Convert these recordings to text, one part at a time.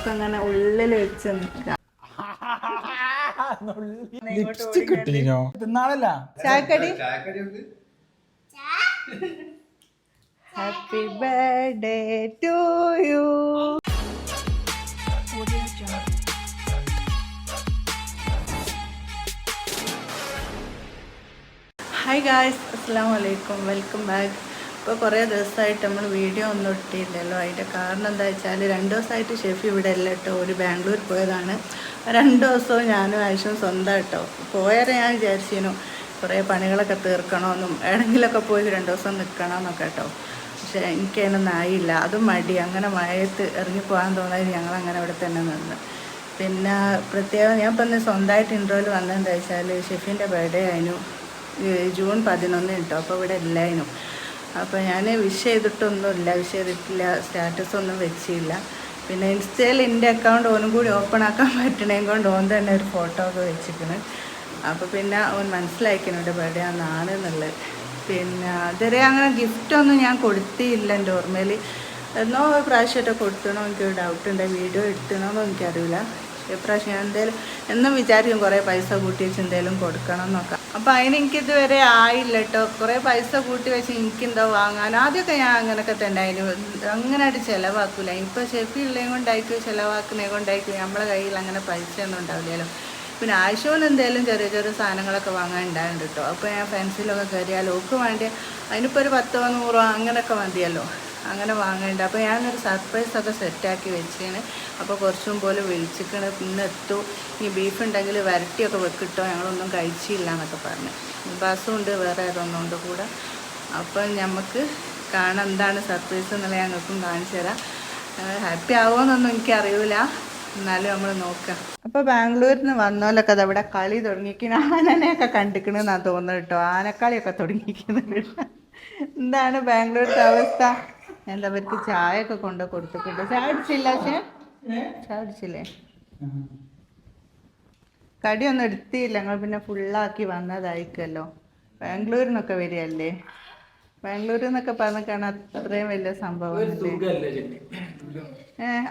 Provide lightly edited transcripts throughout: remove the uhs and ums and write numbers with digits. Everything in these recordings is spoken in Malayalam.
ഭാഗത്തൊക്കെ അങ്ങനെ ഉള്ളിൽ വെച്ച് നിൽക്കാം. ചായക്കടി happy birthday to you. Hi guys, അസ്സലാമു അലൈക്കും, വെൽക്കം ബാക്ക്. ഇപ്പോൾ കുറേ ദിവസമായിട്ട് നമ്മൾ വീഡിയോ ഒന്നും ഇട്ടില്ലല്ലോ. അതിൻ്റെ കാരണം എന്താ വെച്ചാൽ 2 ദിവസമായിട്ട് ഷെഫി ഇവിടെ അല്ല കേട്ടോ, ഒരു ബാംഗ്ലൂർ പോയതാണ്. 2 ദിവസവും ഞാനും ആവശ്യം സ്വന്തം കേട്ടോ. പോയാൽ ഞാൻ വിചാരിച്ചിരുന്നു കുറേ പണികളൊക്കെ തീർക്കണമെന്നും എവിടെയെങ്കിലുമൊക്കെ പോയി 2 ദിവസം നിൽക്കണമെന്നൊക്കെ കേട്ടോ. പക്ഷേ എനിക്കതിനൊന്നും ആയില്ല, അതും മടി. അങ്ങനെ മഴയത്ത് ഇറങ്ങിപ്പോകാൻ തോന്നാതെ ഞങ്ങളങ്ങനെ ഇവിടെ തന്നെ നിന്ന്. പിന്നെ പ്രത്യേകം ഞാൻ ഇപ്പം സ്വന്തമായിട്ട് ഇൻട്രോയിൽ വന്നതെന്താ വെച്ചാൽ ഷെഫിൻ്റെ ബർത്ത്ഡേ ആയിരുന്നു, ജൂൺ 11 കേട്ടോ. അപ്പോൾ ഇവിടെ ഇല്ലായിരുന്നു. അപ്പോൾ ഞാൻ വിഷ് ചെയ്തിട്ടൊന്നുമില്ല, വിഷ് ചെയ്തിട്ടില്ല, സ്റ്റാറ്റസൊന്നും വെച്ചില്ല. പിന്നെ ഇൻസ്റ്റയിൽ എൻ്റെ അക്കൗണ്ട് ഓനും കൂടി ഓപ്പൺ ആക്കാൻ പറ്റണേം കൊണ്ട് ഓൻ തന്നെ ഒരു ഫോട്ടോ ഒക്കെ വെച്ചിരിക്കണ്. അപ്പോൾ പിന്നെ ഓൻ മനസ്സിലാക്കിനുണ്ട് ബർത്ത്ഡേ ആണെന്നാണ് എന്നുള്ളത്. പിന്നെ ഇതുവരെ അങ്ങനെ ഗിഫ്റ്റൊന്നും ഞാൻ കൊടുത്തില്ല എൻ്റെ ഓർമ്മയിൽ. എന്നോ ഒരു പ്രാവശ്യമായിട്ട് കൊടുത്തണോ എനിക്കൊരു ഡൗട്ടുണ്ട്, വീഡിയോ എടുത്തണോന്നോ എനിക്കറിയില്ല. ഇപ്രാവശ്യം ഞാൻ എന്തായാലും എന്നും വിചാരിക്കും കുറേ പൈസ കൂട്ടി വെച്ച് എന്തെങ്കിലും കൊടുക്കണം എന്നൊക്കെ. അപ്പോൾ അതിന് എനിക്കിതുവരെ ആയില്ല കേട്ടോ. കുറേ പൈസ കൂട്ടി വെച്ച് എനിക്കെന്തോ വാങ്ങാൻ. ആദ്യമൊക്കെ ഞാൻ അങ്ങനെയൊക്കെ തന്നെ ആയിരുന്നു, അങ്ങനെയായിട്ട് ചിലവാക്കില്ല. ഇപ്പോൾ ഷെഫി ഉള്ളതും കൊണ്ടായിരിക്കും, ചിലവാക്കുന്നതിനെ കൊണ്ടായിരിക്കും നമ്മളെ കയ്യിൽ അങ്ങനെ പൈസ ഒന്നും ഉണ്ടാവില്ലല്ലോ. പിന്നെ ആവശ്യമുള്ള എന്തെങ്കിലും ചെറിയ ചെറിയ സാധനങ്ങളൊക്കെ വാങ്ങാൻ ഉണ്ടായിരുന്നു കേട്ടോ. അപ്പോൾ ഞാൻ ഫാൻസിലൊക്കെ കയറിയാൽ ഓക്ക് വേണ്ടി അതിനിപ്പോൾ ഒരു 10 100 അങ്ങനെയൊക്കെ മതിയല്ലോ, അങ്ങനെ വാങ്ങേണ്ട. അപ്പോൾ ഞാനൊരു സർപ്രൈസൊക്കെ സെറ്റാക്കി വെച്ചാണ്. അപ്പോൾ കുറച്ചും പോലെ വിളിച്ചിക്കണ്, പിന്നെ എത്തു ഇനി ബീഫ് ഉണ്ടെങ്കിൽ വരട്ടിയൊക്കെ വെക്കിട്ടോ, ഞങ്ങളൊന്നും കഴിച്ചില്ല എന്നൊക്കെ പറഞ്ഞു. ബസ്സും ഉണ്ട്, വേറെ ഏതൊന്നുണ്ട് കൂടെ. അപ്പോൾ നമുക്ക് കാണാം എന്താണ് സർപ്രൈസ് എന്നുള്ളത്, ഞങ്ങൾക്കും കാണിച്ചു തരാം. ഹാപ്പി ആവുമോയെന്നൊന്നും എനിക്കറിയില്ല, എന്നാലും നമ്മൾ നോക്കാം. അപ്പോൾ ബാംഗ്ലൂരിൽ നിന്ന് വന്നോലൊക്കെ അതവിടെ കളി തുടങ്ങിയിരിക്കുന്നു. ആനനെയൊക്കെ കണ്ടിക്കണെന്നാണ് തോന്നുന്നത് കേട്ടോ. ആനക്കളിയൊക്കെ തുടങ്ങിയിരിക്കുന്നുണ്ട്. എന്താണ് ബാംഗ്ലൂരിൻ്റെ അവസ്ഥ? എന്താ അവർക്ക് ചായ ഒക്കെ കൊണ്ട് കൊടുത്തിട്ടുണ്ട്. ചായ അടിച്ചില്ല, പക്ഷേ ചായ അടിച്ചില്ലേ? കടിയൊന്നും എടുത്തില്ല, ഞങ്ങൾ പിന്നെ ഫുള്ളാക്കി വന്നതായിരിക്കുമല്ലോ. ബാംഗ്ലൂരിൽ നിന്നൊക്കെ വരികയല്ലേ, ബാംഗ്ലൂരിൽ നിന്നൊക്കെ പറഞ്ഞാൽ അത്രയും വലിയ സംഭവമല്ലേ.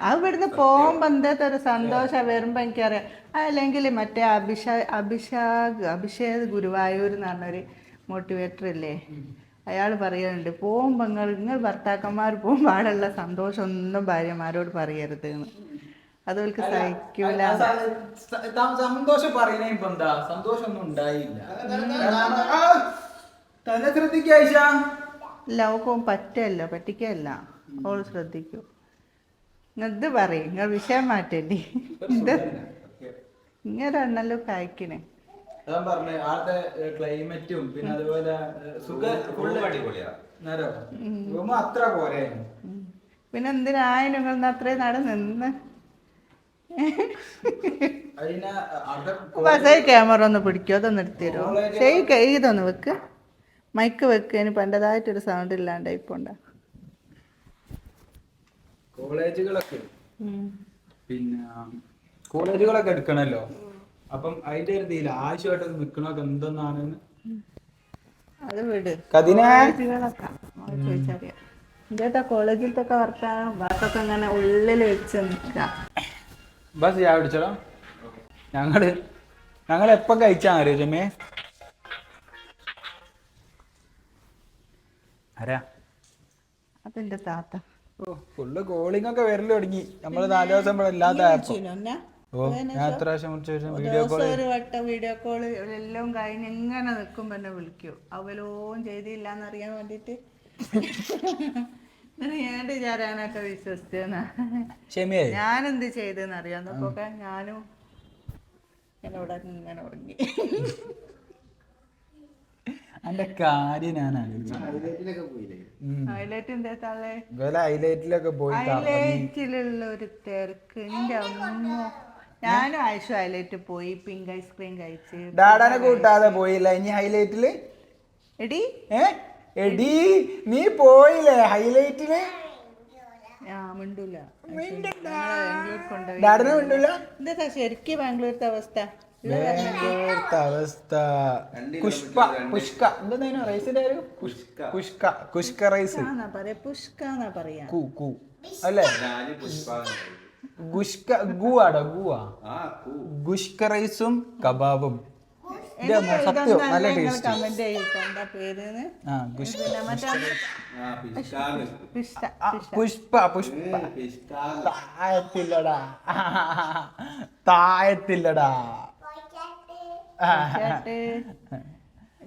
അത് ഇവിടുന്ന് പോകുമ്പോൾ എന്താ ഒരു സന്തോഷം വരുമ്പോൾ എനിക്കറിയാം. അല്ലെങ്കിൽ മറ്റേ അഭിഷേക് ഗുരുവായൂർ എന്ന് പറഞ്ഞൊരു മോട്ടിവേറ്റർ ഇല്ലേ, അയാൾ പറയുന്നുണ്ട് പോകുമ്പോൾ നിങ്ങൾ ഭർത്താക്കന്മാർ പോകുമ്പോൾ ആളുള്ള സന്തോഷം ഒന്നും ഭാര്യമാരോട് പറയരുത് എന്ന്. അതുപോലെ സഹിക്കൂല. സന്തോഷം പറയുന്നേ ഇപ്പൊ എന്താ, സന്തോഷമൊന്നും ഉണ്ടായില്ല. തന്നെ ശ്രദ്ധിക്കാഴ്ച ഇല്ല, അവക്കും പറ്റല്ല, പറ്റിക്കല്ല, അവൾ ശ്രദ്ധിക്കൂ. ഇത് പറയും, നിങ്ങൾ വിഷയം മാറ്റല്ലേ. ഇത് ഇങ്ങനെയാണല്ലോ കഴിക്കണേ. ക്ലൈമറ്റും പിന്നെ അതുപോലെ അത്ര പോരെ. പിന്നെ എന്തിനായാലും നിങ്ങൾ അത്രയും നട നിന്ന്. ക്യാമറ ഒന്ന് പിടിക്കോ, അതൊന്ന് എടുത്തരോ. ശരി, ഇതൊന്ന് വെക്ക്, മൈക്ക് വെക്ക്. ഇനി പണ്ടതായിട്ടൊരു സൗണ്ട് ഇല്ലാണ്ട് ഇപ്പോണ്ട. കോളേജുകളൊക്കെ പിന്നെ കോളേജുകളൊക്കെ എടുക്കണല്ലോ. അപ്പം അതിന്റെ ഒരു ഇതിൽ ആവശ്യമായിട്ട് നിൽക്കണൊക്കെ എന്തെന്നാണ് അത് വിട്. ചോദിച്ചറിയാം. ഇതേട്ടാ കോളേജിലത്തൊക്കെ വർത്താനം ബസ്സൊക്കെ അങ്ങനെ ഉള്ളിൽ വെച്ച് നിൽക്കാം. ബസ് ചായ പിടിച്ചോ. ഞങ്ങൾ എപ്പം കഴിച്ചാ അറിയാമേ? ആരാ? അതെന്റെ താത്ത. ഓ, ഫുള്ള് കോളിംഗ് ഒക്കെ വരല് തുടങ്ങി. നമ്മള് 4 ദിവസം ഇല്ലാത്ത ഒരു വട്ടം വീഡിയോ കോള് എല്ലാം കഴിഞ്ഞ് എങ്ങനെ നിൽക്കുമ്പോ എന്നെ വിളിക്കൂ, അവലോം ചെയ്തില്ലാന്നറിയാൻ വേണ്ടിട്ട്. ഞാൻ വിചാരാനൊക്കെ വിശ്വസിച്ചെന്നാ. ഞാനെന്ത് ചെയ്തെന്ന് അറിയാന്നപ്പോക്കെ ഞാനും എന്നോട് ഇങ്ങനെ ഉറങ്ങി. എന്റെ കാര്യം ഞാൻ ഹൈലൈറ്റിലൊക്കെ പോയി. ഹൈലൈറ്റിലുള്ള ഒരു തിരക്ക് എന്റെ അമ്മ. ഞാനും ആയിഷു ഹൈലൈറ്റ് പോയി, പിങ്ക് ഐസ്ക്രീം കഴിച്ച്. ഡാഡാനെ കൂട്ടാതെ പോയില്ല ഇനി ഹൈലൈറ്റില്. എടി എടി നീ പോയില്ലേ ഹൈലൈറ്റില്? മിണ്ടൂല. ഡാഡനെ മിണ്ടൂല. എന്താ ശരിക്കും ബാംഗ്ലൂരത്തെ അവസ്ഥ? അവസ്ഥ പറയാ അല്ലേ? ഗുഷ്ക റൈസും കബാബും സത്യം നല്ല ടേസ്റ്റ്. കമന്റ് ചെയ്യിട്ടാ പേര് പുഷ്പ താഴത്തില്ലടാ.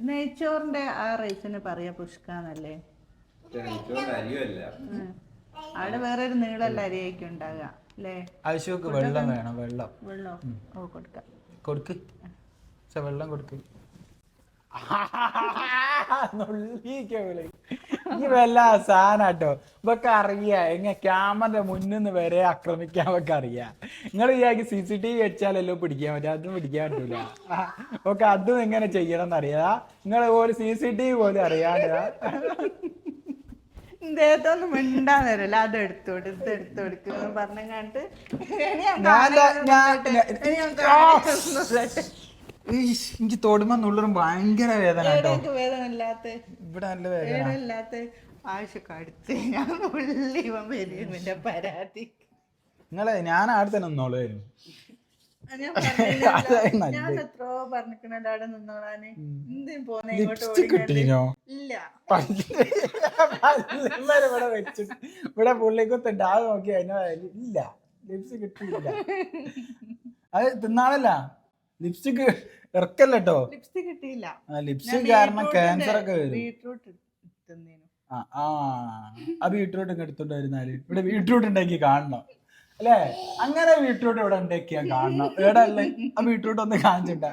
നെയ്ച്ചോറിന്റെ ആ റൈസിന് പറയാ പുഷ്കാന്നല്ലേ? അവിടെ വേറെ ഒരു നീളല്ല അരിയായിരിക്കും ഉണ്ടാകുക അല്ലേ? ആവശ്യമൊക്കെ വെള്ളം വേണം. വെള്ളം ഓ കൊടുക്കാം. കൊടുക്ക് വെള്ളം കൊടുക്ക്. ഈ വല്ല സാധനാട്ടോ ഇവക്ക് അറിയാ എങ്ങനെ ക്യാമറ മുന്നിന്ന് വരെ ആക്രമിക്കാൻ ഒക്കെ അറിയാ. നിങ്ങൾ വിചാരിക്കും CCTV വെച്ചാലല്ലോ പിടിക്കാൻ പറ്റും, അതും പിടിക്കാൻ പറ്റൂല. ഓക്കെ അതും എങ്ങനെ ചെയ്യണം എന്നറിയാ. നിങ്ങൾ ഒരു CCTV പോലും അറിയാണ്ട് ഇദ്ദേഹത്തൊന്നും മിണ്ടാൻ തരല്ല. അത് എടുത്തോടുക്കുന്നു പറഞ്ഞങ്ങാണ്ട് എനിക്ക് തൊടുമ്പോ നുള്ളറും ഭയങ്കര വേദന കേട്ടോ. വേദന ഇല്ലാത്ത ഇവിടെ നല്ല വേദന ഇല്ലാത്ത ആവശ്യമൊക്കെ അടുത്ത് ഞാൻ ഉള്ളി വരുന്നതിന്റെ പരാതി. നിങ്ങളെ ഞാൻ ആടെ തന്നെ നിന്നോളുമായിരുന്നു. ഞാൻ എത്രയോ പറഞ്ഞിക്കണല്ലോ അവിടെ നിന്നോളാന്. എന്തിനും പോന്നെ ഇല്ല. ഇവിടെ വെച്ചിട്ട് ഇവിടെ പുള്ളിക്കുത്തുണ്ട്. അത് നോക്കി ഇല്ല ലിപ്സ് കിട്ടിയില്ല. അത് തിന്നാളല്ല ലിപ്സ്റ്റിക് ഇറക്കല്ലോ കേട്ടോ. ലിപ്സ്റ്റിക് കിട്ടിയില്ല. ലിപ്സ്റ്റിക് കാരണം ക്യാൻസർ ഒക്കെ വരും. ആ ബീട്രൂട്ട് ഇങ്ങ് എടുത്തോണ്ട് വരുന്നാല് ഇവിടെ ബീട്രൂട്ട് ഉണ്ടാക്കി കാണണം അല്ലേ? അങ്ങനെ ബീട്രൂട്ട് ഇവിടെ ഉണ്ടാക്കിയാ കാണണം. ഇവിടെ അല്ലേ ആ ബീട്രൂട്ട് ഒന്ന് കാണിച്ചിട്ടാ.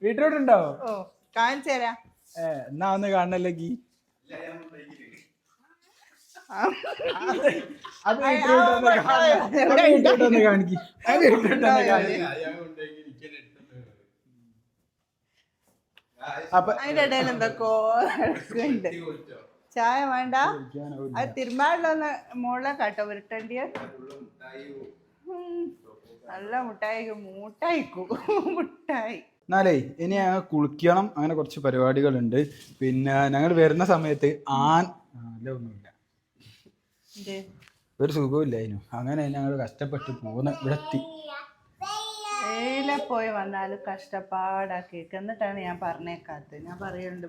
ബീട്രൂട്ട് ഉണ്ടോ? കാണിച്ചു തരാം. എന്നാ ഒന്ന് കാണണല്ലേക്ക്. കാണിക്ക്. അതിന്റെ ഇടയിൽ എന്തൊക്കെയോ ഉണ്ട്. ചായ വേണ്ട. അത് തിരുമാറിലൊന്ന് മുള കേട്ടോ ഉരുട്ടണ്ടിയ. നല്ല മുട്ടായി. എന്നാലേ ഇനി ഞങ്ങൾ കുളിക്കണം. അങ്ങനെ കുറച്ച് പരിപാടികളുണ്ട്. പിന്നെ ഞങ്ങൾ വരുന്ന സമയത്ത് ഒന്നുമില്ല, ഒരു സുഖമില്ല അതിനും. അങ്ങനെ ഞങ്ങൾ കഷ്ടപ്പെട്ട് ഇവിടെ എത്തി. പോയി വന്നാലും കഷ്ടപ്പാടാക്കി എന്നിട്ടാണ് ഞാൻ പറഞ്ഞേക്കാത്തത്. ഞാൻ പറയുന്നുണ്ട്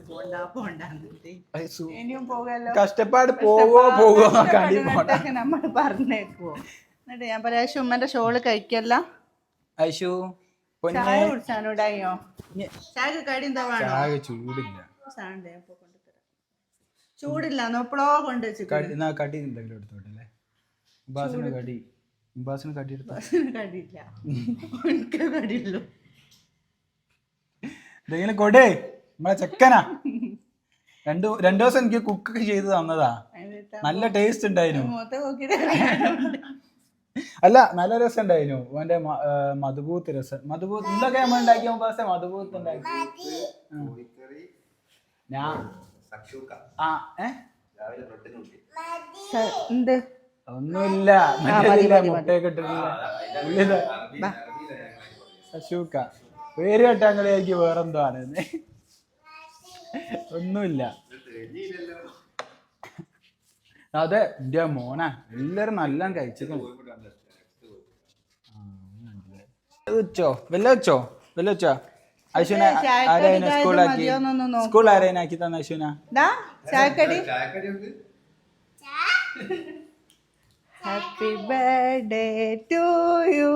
പോണ്ടാന്നിട്ട്. ഇനിയും പോകല്ലോ. കഷ്ടപ്പാട് പോവോ നമ്മൾ പറഞ്ഞേക്കുവോ? എന്നിട്ട് ഞാൻ പറയാം ഉമ്മന്റെ ഷോള് കഴിക്കല്ല. ചായ കുടിച്ചാനോടായോ? ചായക്ക് കടി എന്താ വേണോ? ചൂടില്ല. ചൂടില്ല എപ്പോഴോ കൊണ്ട് വെച്ചു. കടി എന്തെങ്കിലും എടുത്തോട്ടല്ലേ? കടിയില്ല. എനിക്ക് കടിയുള്ളൂ. എന്തെങ്കിലും കൊടേ. നമ്മളെ ചെക്കനാ. രണ്ടു ദിവസം എനിക്ക് കുക്കൊക്കെ ചെയ്ത് തന്നതാ. നല്ല ടേസ്റ്റ് ഉണ്ടായിരുന്നു. അല്ല നല്ല രസം ഉണ്ടായിരുന്നു. അവന്റെ മധുബൂത്ത് രസം. മധുബൂത്ത് എന്തൊക്കെ നമ്മൾ ഉണ്ടാക്കിയ മധുബൂത്ത് ഉണ്ടാക്കി. ഒന്നുമില്ല. മുട്ടയൊക്കെ ഇട്ടിട്ടില്ല. സശൂക്ക പേര് കേട്ടാങ്ങളേക്ക് വേറെന്തോ ആണ്. ഒന്നുമില്ല. അതെ എന്റെ മോനാ. എല്ലാരും നല്ല കഴിച്ചിട്ടുണ്ട്. വെച്ചോ അശ്വിനെ ആരായിരുന്നു സ്കൂൾ ആരാക്കി തന്ന അശ്വിന? ചായക്കടി. Happy birthday to you.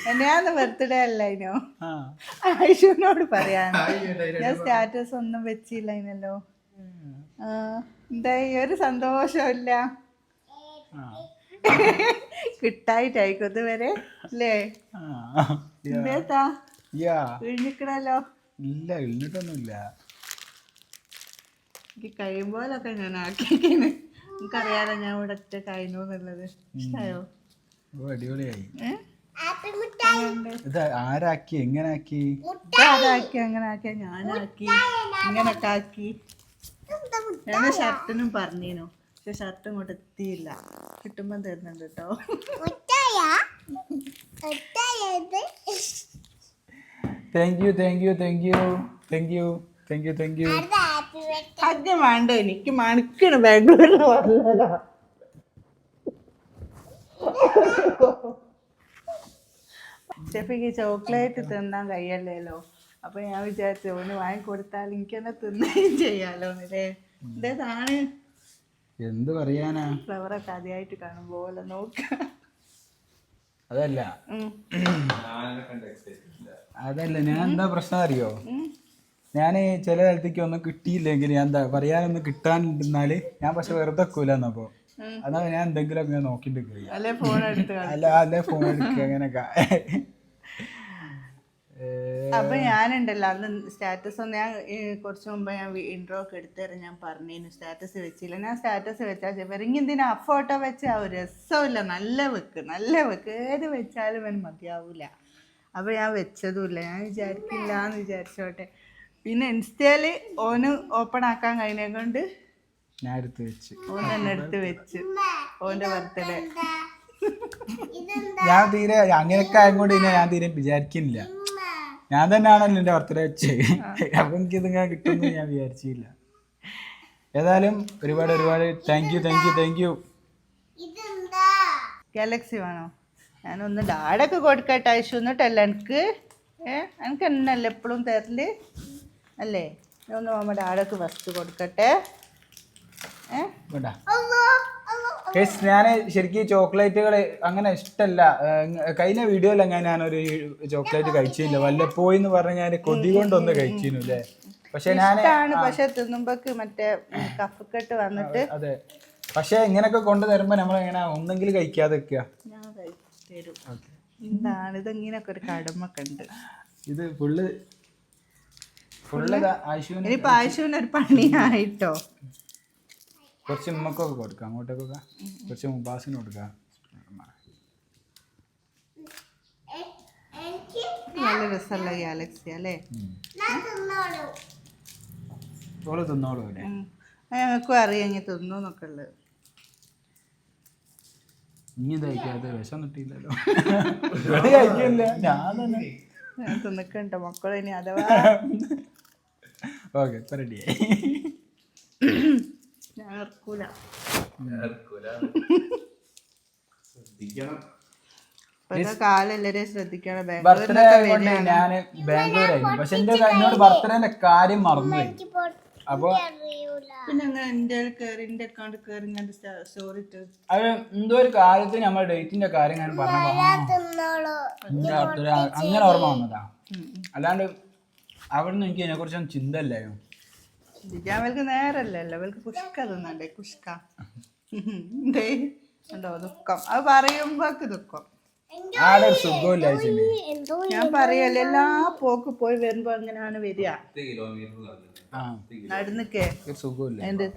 എന്നെയാന്ന് ബർത്ത്ഡേ അല്ലോ. ഐഷുവിനോട് പറയാൻ ഞാൻ സ്റ്റാറ്റസ് ഒന്നും വെച്ചില്ലല്ലോ. എന്തായി ഒരു സന്തോഷമില്ല. കിട്ടായിട്ടായിക്കും ഇതുവരെ അല്ലേ? എന്തേത്താ ഇഴിഞ്ഞിക്കണല്ലോ? ഇല്ല ഇഴിഞ്ഞിട്ടൊന്നുമില്ല. എനിക്ക് കഴിയുമ്പോലൊക്കെ ഞാൻ ആക്കിയേക്കാണ്. എനിക്കറിയാലോ ഞാൻ ഇവിടെ ഒറ്റ കഴിഞ്ഞു എന്നുള്ളത്. ഇഷ്ടായോ? അടിപൊളിയായി. ഇത് ആരാക്കി എങ്ങനെ ആക്കി? ആരാക്കി അങ്ങനെ ആക്കിയ ഞാനാക്കി ഇങ്ങനൊക്കെ ആക്കി. ഞാൻ ഷർട്ടിനും പറഞ്ഞീനു. പക്ഷെ ഷർട്ട് ഇങ്ങോട്ട് എത്തിയില്ല. കിട്ടുമ്പോ തരുന്നുണ്ട് കേട്ടോ. താങ്ക് യു അത് വേണ്ട, എനിക്ക് മണിക്കണ് ബാംഗ്ലൂരിൽ പറഞ്ഞല്ലോ. ഷെഫിക്ക് ചോക്ലേറ്റ് തിന്നാൻ കഴിയല്ലോ. അപ്പൊ ഞാൻ വിചാരിച്ചു ഓന് വാങ്ങിക്കൊടുത്താൽ എനിക്ക് തന്നെ തിന്നുകയും ചെയ്യാലോ എന്നല്ലേ. ഇതാണ് എന്ത് പറയാനാ, ഫ്ലവറൊക്കെ ആദ്യമായിട്ട് കാണുമ്പോലെ നോക്ക. അതല്ല ഞാൻ എന്താ പ്രശ്നം അറിയോ, ഞാൻ ചില സ്ഥലത്തേക്ക് ഒന്നും കിട്ടിയില്ലെങ്കിൽ ഞാൻ എന്താ പറയാനൊന്നും കിട്ടാണ്ടിരുന്നാല് ഞാൻ പക്ഷെ വെറുതെ വെക്കൂലെന്നപ്പോ അതാ ഞാൻ എന്തെങ്കിലും ഒക്കെ നോക്കിട്ട് അല്ലെ ഫോൺ എടുത്ത് അല്ലെ ഫോൺ എടുക്കുക അങ്ങനെയൊക്കെ. അപ്പൊ ഞാനുണ്ടല്ലോ അന്ന് സ്റ്റാറ്റസ് ഒന്ന് ഞാൻ കുറച്ച് മുമ്പ് ഞാൻ ഇൻട്രോ ഒക്കെ എടുത്തരാൻ ഞാൻ പറഞ്ഞിരുന്നു. സ്റ്റാറ്റസ് വെച്ചില്ല. ഞാൻ സ്റ്റാറ്റസ് വെച്ചാൽ ഇറങ്ങി എന്തിനാ ഫോട്ടോ വെച്ചാൽ ഒരു രസമില്ല. നല്ല വെക്ക് ഏത് വെച്ചാലും അവന് മതിയാവൂല. അപ്പൊ ഞാൻ വെച്ചതുമില്ല. ഞാൻ വിചാരിക്കില്ല എന്ന് വിചാരിച്ചോട്ടെ. പിന്നെ ഇൻസ്റ്റയില് ഓന് ഓപ്പൺ ആക്കാൻ കഴിഞ്ഞ കൊണ്ട് ഞാൻ എടുത്ത് വെച്ച് ഓൻ തന്നെ എടുത്ത് വെച്ച് ഓന്റെ ബർത്ത്ഡേ. ഞാൻ തീരെ അങ്ങനെയൊക്കെ ആയതുകൊണ്ട് ഞാൻ തീരെ വിചാരിക്കുന്നില്ല. ഞാൻ തന്നെയാണല്ലോ എൻ്റെ ബർത്ത്ഡേ വെച്ചത്. അപ്പൊ എനിക്കിതിങ്ങനെ കിട്ടുമെന്ന് ഞാൻ വിചാരിച്ചില്ല. ഏതായാലും ഒരുപാട് താങ്ക് യു. ഗാലക്സി വേണോ? ഞാനൊന്ന് ഡാഡൊക്കെ കൊടുക്കട്ടെ ആവശ്യം എന്നിട്ടല്ല എനിക്ക് എനിക്ക് എന്നല്ല എപ്പോഴും തരല് അല്ലേ. ഒന്ന് നമ്മുടെ ഡാഡൊക്കെ ഫസ്റ്റ് കൊടുക്കട്ടെ. ഞാൻ ശരിക്കും ചോക്ലേറ്റുകൾ അങ്ങനെ ഇഷ്ടമല്ല. കഴിഞ്ഞ വീഡിയോയിലെങ്ങനെ ഞാനൊരു ചോക്ലേറ്റ് കഴിച്ചില്ല. വല്ലപ്പോയി എന്ന് പറഞ്ഞ ഞാൻ കൊതി കൊണ്ടൊന്ന് കഴിച്ചിരുന്നു അല്ലേ. പക്ഷെ പക്ഷെ തിന്നുമ്പോക്ക് മറ്റേ കഫക്കെട്ട് വന്നിട്ട്. അതെ, പക്ഷെ ഇങ്ങനൊക്കെ കൊണ്ടു തരുമ്പോ നമ്മൾ എങ്ങനെ ഒന്നെങ്കിലും കഴിക്കാതെ വെക്കുക. എന്താണ് ഇതെങ്ങനെയൊക്കെ ഒരു കടമൊക്കെ ഉണ്ട്. ഇത് ഫുള്ള് ഇനിയിപ്പോ ആശുവിന് ഒരു പണിയായിട്ടോ. കുറച്ച് ഉമ്മക്കൊക്കെ കൊടുക്കാം, അങ്ങോട്ടേക്കൊക്കെ കുറച്ച് മുബാസിന് കൊടുക്കാം. നല്ല രസമുള്ള ഗാലക്സി അല്ലേ. ഓള് തിന്നോളൂ അല്ലേ. ഞങ്ങൾക്കും അറിയാം ഇനി തിന്നു എന്നൊക്കെ ഉള്ളത്. ഇനി കഴിക്കാതെ വിഷം കിട്ടിയില്ലല്ലോ. കഴിക്കില്ല ഞാൻ തന്നെ തിന്നിക്കണ്ട മക്കളെ. ഇനി അഥവാ ഓക്കെ ഇപ്പൊ റെഡിയായി. ഞാൻ ഇറക്കൂല. കാലം എല്ലാവരെയും ശ്രദ്ധിക്കണം. ബർത്ത്ഡേ കൊണ്ട് ഞാന് ബാംഗ്ലൂരായിരുന്നു. പക്ഷെ എന്നോട് ബർത്ത്ഡേന്റെ കാര്യം മറന്നുപോയി. അപ്പൊ പിന്നെ എന്റെ അക്കൗണ്ട് കയറി സ്റ്റോറി ഇട്ട് അത് എന്തോ ഒരു കാര്യത്തിന് നമ്മൾ ഡേറ്റിന്റെ കാര്യം ഞാൻ പറഞ്ഞപ്പോ അങ്ങനെ ഓർമ്മ വന്നതാ. അല്ലാണ്ട് അവിടുന്ന് എനിക്ക് അതിനെ കുറിച്ചൊന്നും ചിന്ത ഇല്ലായിരുന്നു. അവൾക്ക് നേരല്ലല്ലോ. അവൾക്ക് കുഷ്ക തിന്നണ്ടേ. കുഷ്ക ഉണ്ടോ ദുഃഖം. അത് പറയുമ്പോക്ക് ദുഃഖം. ആടെ ഒരു സുഖമില്ല. ഞാൻ പറയല്ലേ എല്ലാ പോക്ക് പോയി വരുമ്പോ അങ്ങനെയാണ് വരിക. നടന്നിക്കേ എന്താ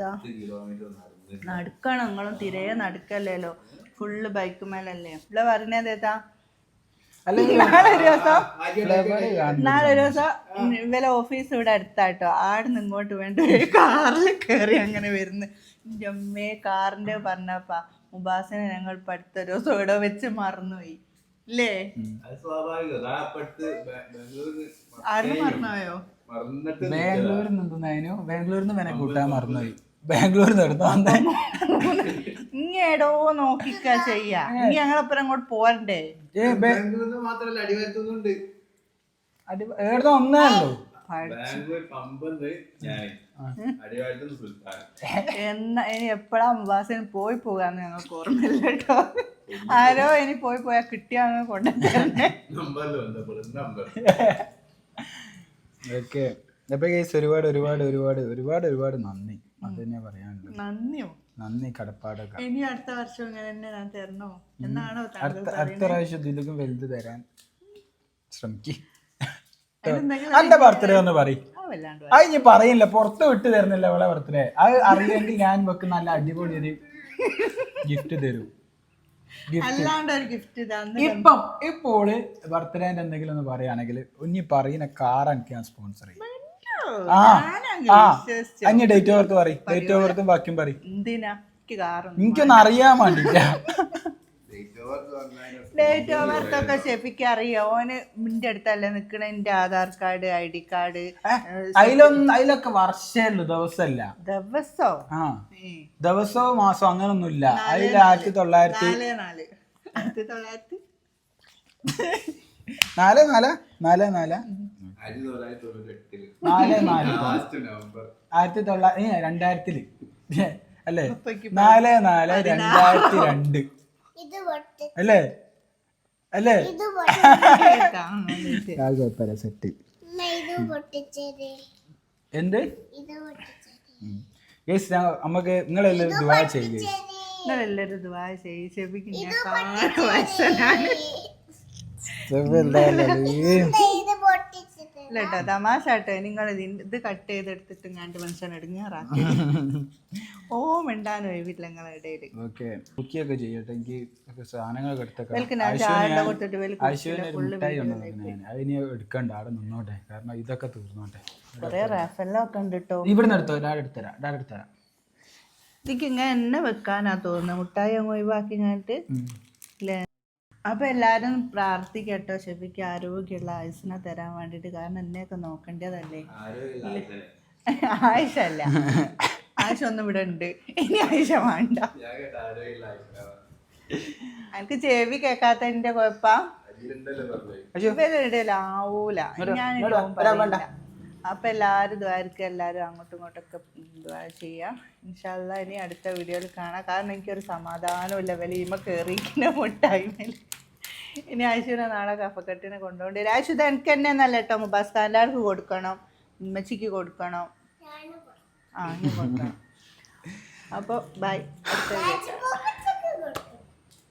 നടക്കണം. നിങ്ങളും തിരെ നടക്കല്ലോ. Full bike മേലല്ലേ. ഇവിടെ പറഞ്ഞത് എന്താ നാളെ ഒരു ദിവസം ഇവലെ ഓഫീസ് ഇവിടെ അടുത്താട്ടോ. ആടുന്ന് ഇങ്ങോട്ട് വേണ്ട കാറിൽ കയറി അങ്ങനെ വരുന്നു. എൻ്റെ അമ്മയെ കാറിന്റെ പറഞ്ഞപ്പാ മുബാസിനെ ഞങ്ങൾ അടുത്തൊരു ദിവസം ഇവിടെ വെച്ച് മറന്നുപോയി ഇല്ലേ. ആരും മറന്നുപോയോ? ബാംഗ്ലൂരിൽ നിന്നതിനു ബാംഗ്ലൂരിൽ നിന്ന് വേണേ കൂട്ടാൻ മറന്നുപോയി. ബാംഗ്ലൂരിൽ നിന്ന് ഇങ്ങേടോ നോക്കിക്ക ചെയ്യാ. ഇനി ഞങ്ങളപ്പുറം അങ്ങോട്ട് പോരണ്ടേ? ഒന്നേ ഉള്ളൂ. എന്നാ ഇനി എപ്പോഴാ മുബാസിന് പോയി പോകാന്ന് ഞങ്ങൾക്ക് ഓർമ്മയില്ല കേട്ടോ. ആരോ ഇനി പോയാ കിട്ടിയാന്ന് കൊണ്ടുവരുന്നേ. ഓക്കെ അപ്പൊ ഒരുപാട് നന്ദി. അത് തന്നെ പറയാനുള്ളത്. നന്ദിയോ? നന്ദി കടപ്പാടൊക്കെ. ഇനി അടുത്ത വർഷം ഇങ്ങനെ തന്നെ ഞാൻ തരണോ എന്നാണോ? അടുത്ത പ്രാവശ്യം ഇതിലേക്കും വലുത് തരാൻ ശ്രമിക്കും. എന്റെ ബർത്ത്ഡേ ഒന്ന് പറയും. അത് ഇനി പറയില്ല, പുറത്ത് വിട്ട് തരുന്നില്ല അവളെ ബർത്ത്ഡേ. അത് അറിയെങ്കിൽ ഞാൻ വെക്ക് നല്ല അടിപൊളി ഒരു ഗിഫ്റ്റ് തരും. ഇപ്പം ഇപ്പോൾ ബർത്ത്ഡേന്റെ എന്തെങ്കിലും ഒന്ന് പറയുകയാണെങ്കിൽ ഇനി പറയുന്ന കാർ എനിക്ക് ഞാൻ സ്പോൺസർ ചെയ്യും. അഞ്ഞ ഡേറ്റ് ഓഫ് ബർത്ത് പറയും. ഡേറ്റ് ഓഫ് ബർത്തും ബാക്കിയും പറയും. എനിക്കൊന്നും അറിയാൻ വേണ്ടില്ല. ഡേറ്റ് ഓഫ് ബർത്ത് ഒക്കെ ഷെഫിക്ക് അറിയോ? ഓന് നിന്റെ അടുത്തല്ലേ നിക്കണ? എന്റെ ആധാർ കാർഡ്, ID കാർഡ്. അതിലൊക്കെ വർഷമല്ലോ, ദിവസമല്ല. ദിവസോ? ആ, ദിവസവും മാസം അങ്ങനൊന്നുമില്ല. അതിൽ 1900 2000 അല്ലേ? 4/4/2002 അല്ലേ? അല്ലേ? സെറ്റ് എന്ത് നമുക്ക് നിങ്ങളെല്ലാവരും ദുആ ചെയ്യുക. നിങ്ങളെല്ലാരും ദുആ ചെയ്യ്. ഷെഫിക്ക് ഞാൻ കാണാൻ വയസ്സനാണ് ഇല്ലട്ടോ, തമാശ ആട്ടെ. നിങ്ങൾ ഇത് കട്ട് ചെയ്തെടുത്തിട്ട് കണ്ട് മനുഷ്യൻ എടുങ്ങാറാക്കി. ഓ മിണ്ടാനും ഒഴിവില്ല നിങ്ങളെ ഇടയിൽ. കുക്കിയൊക്കെ ചെയ്യട്ടെ. എനിക്ക് സാധനങ്ങളൊക്കെ എടുത്തേക്കാം. അതിന് എടുക്കണ്ട, അവിടെ നിന്നോട്ടെ. കാരണം ഇതൊക്കെ തീർന്നോട്ടെ. റഫെല്ലൊക്കെ ഉണ്ട് കേട്ടോ. ഇവിടുന്ന് എടുത്തോ, എടുത്തരാം. എനിക്ക് ഇങ്ങനെ എന്നെ വെക്കാനാ തോന്നുന്നത്. മുട്ടായി അങ്ങ് ഒഴിവാക്കി ഞാനിട്ട് അല്ലേ? അപ്പൊ എല്ലാരും പ്രാർത്ഥിക്കട്ടോ ഷെഫിക്ക് ആരോഗ്യമുള്ള ആയുസിനെ തരാൻ വേണ്ടിട്ട്. കാരണം എന്നെയൊക്കെ നോക്കേണ്ടതല്ലേ. ആയിഷ അല്ല, ആയിഷ ഒന്നും ഇവിടെ ഉണ്ട്. ഇനി ആയിഷ വേണ്ട. എനിക്ക് ചെവി കേക്കാത്തതിന്റെ കുഴപ്പം ഇവരുടെ ആവൂല. ഞാൻ അപ്പൊ എല്ലാരും ദ്വാരക്ക് എല്ലാരും അങ്ങോട്ടും ഇങ്ങോട്ടൊക്കെ ദ്വാ ചെയ്യാം. ഇൻഷാ അല്ലാഹ് ഇനി അടുത്ത വീഡിയോയിൽ കാണാം. കാരണം എനിക്കൊരു സമാധാനമില്ല വലിയ കയറിയിരിക്കുന്ന മുട്ടായ്മേൽ. ഇനി ആയിഷുവിനെ നാളെ കഫക്കെട്ടിനെ കൊണ്ടുപോകേണ്ടി വരും. ആയിഷു ഇത് എനിക്ക് തന്നെ എന്നല്ല കേട്ടോ, മുബാസ്കാൻലാർക്ക് കൊടുക്കണം, ഉമ്മച്ചിക്ക് കൊടുക്കണം. ആ ഇനി കൊടുക്കണം. അപ്പോൾ ബൈ.